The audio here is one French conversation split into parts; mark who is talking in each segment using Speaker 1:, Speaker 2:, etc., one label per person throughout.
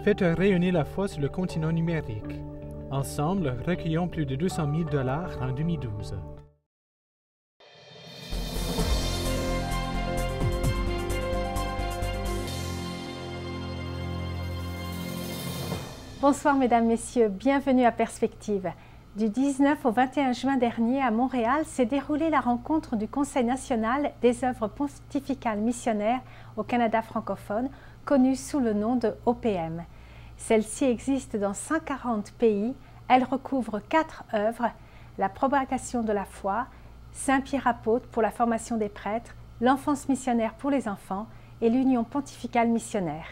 Speaker 1: Faites rayonner la foi sur le continent numérique. Ensemble, recueillons plus de 200 000 $ en 2012.
Speaker 2: Bonsoir mesdames, messieurs, bienvenue à Perspective. Du 19 au 21 juin dernier à Montréal s'est déroulée la rencontre du Conseil national des œuvres pontificales missionnaires au Canada francophone, connue sous le nom de OPM. Celle-ci existe dans 140 pays, elle recouvre 4 œuvres, la propagation de la foi, Saint-Pierre apôtre pour la formation des prêtres, l'enfance missionnaire pour les enfants et l'union pontificale missionnaire.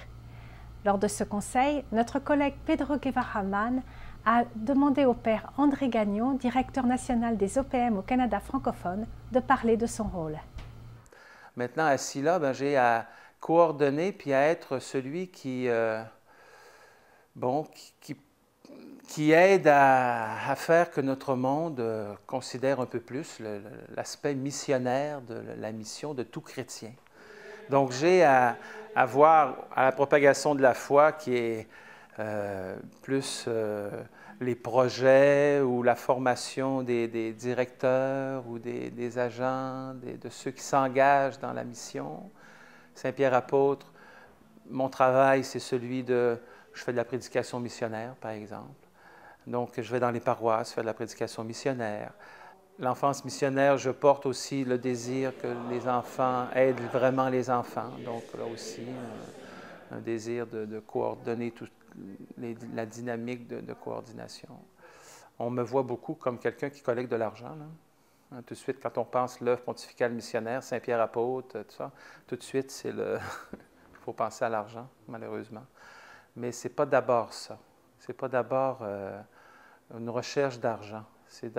Speaker 2: Lors de ce conseil, notre collègue Pedro Guevara-Mann a demandé au père André Gagnon, directeur national des OPM au Canada francophone, de parler de son rôle.
Speaker 3: Maintenant, assis là, j'ai à coordonner puis à être celui qui aide à faire que notre monde considère un peu plus l'aspect missionnaire de la mission de tout chrétien. Donc, j'ai à voir à la propagation de la foi qui est plus les projets ou la formation des directeurs ou des agents, de ceux qui s'engagent dans la mission. Saint-Pierre apôtre, mon travail, c'est celui de... Je fais de la prédication missionnaire, par exemple. Donc, je vais dans les paroisses faire de la prédication missionnaire. L'enfance missionnaire, je porte aussi le désir que les enfants aident vraiment les enfants. Donc, là aussi, un désir de coordonner toute la dynamique de coordination. On me voit beaucoup comme quelqu'un qui collecte de l'argent. Tout de suite, quand on pense l'œuvre pontificale missionnaire, Saint-Pierre apôtre, tout ça, tout de suite, c'est le... Il faut penser à l'argent, malheureusement. Mais ce n'est pas d'abord ça. Ce n'est pas d'abord une recherche d'argent. C'est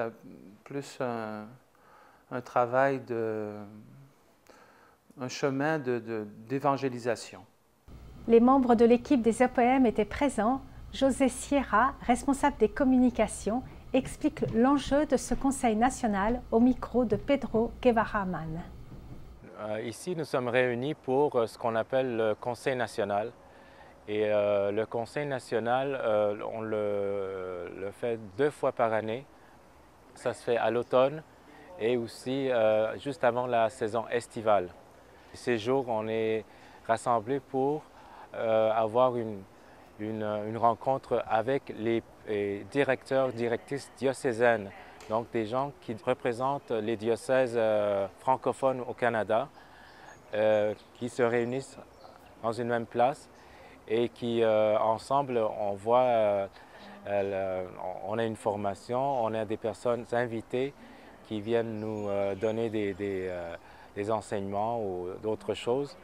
Speaker 3: plus un travail un chemin d'évangélisation.
Speaker 2: Les membres de l'équipe des OPM étaient présents. José Sierra, responsable des communications, explique l'enjeu de ce conseil national au micro de Pedro Guevara-Mann.
Speaker 4: Ici, nous sommes réunis pour ce qu'on appelle le Conseil national. Et le Conseil national, on le fait 2 fois par année. Ça se fait à l'automne et aussi juste avant la saison estivale. Ces jours, on est rassemblés pour avoir une rencontre avec les directeurs, directrices diocésaines, donc des gens qui représentent les diocèses francophones au Canada, qui se réunissent dans une même place et qui, ensemble, on a une formation, on a des personnes invitées qui viennent nous donner des enseignements ou d'autres choses.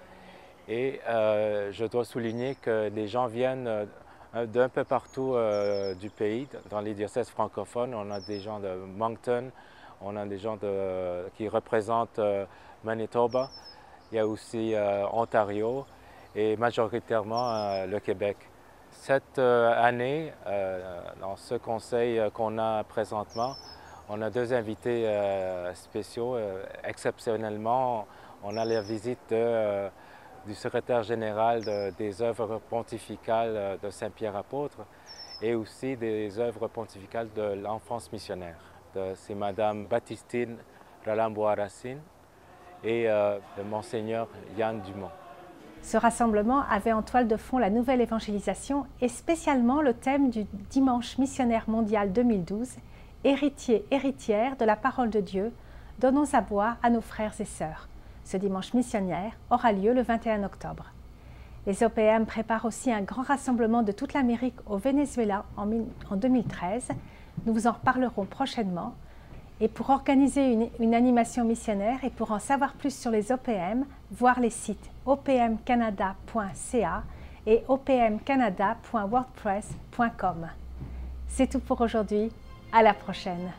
Speaker 4: Et je dois souligner que des gens viennent d'un peu partout du pays, dans les diocèses francophones. On a des gens de Moncton, on a des gens qui représentent Manitoba, il y a aussi Ontario et majoritairement le Québec. Cette année, dans ce conseil qu'on a présentement, on a 2 invités spéciaux. Exceptionnellement, on a la visite du secrétaire général des œuvres pontificales de Saint-Pierre apôtre et aussi des œuvres pontificales de l'enfance missionnaire. C'est Madame Baptistine Ralamboa-Racine et le Monseigneur Yann Dumont.
Speaker 2: Ce rassemblement avait en toile de fond la nouvelle évangélisation et spécialement le thème du Dimanche missionnaire mondial 2012, héritiers, héritières de la parole de Dieu, donnons à boire à nos frères et sœurs. Ce dimanche missionnaire aura lieu le 21 octobre. Les OPM préparent aussi un grand rassemblement de toute l'Amérique au Venezuela en 2013. Nous vous en reparlerons prochainement. Et pour organiser une animation missionnaire et pour en savoir plus sur les OPM, voir les sites opmcanada.ca et opmcanada.wordpress.com. C'est tout pour aujourd'hui. À la prochaine.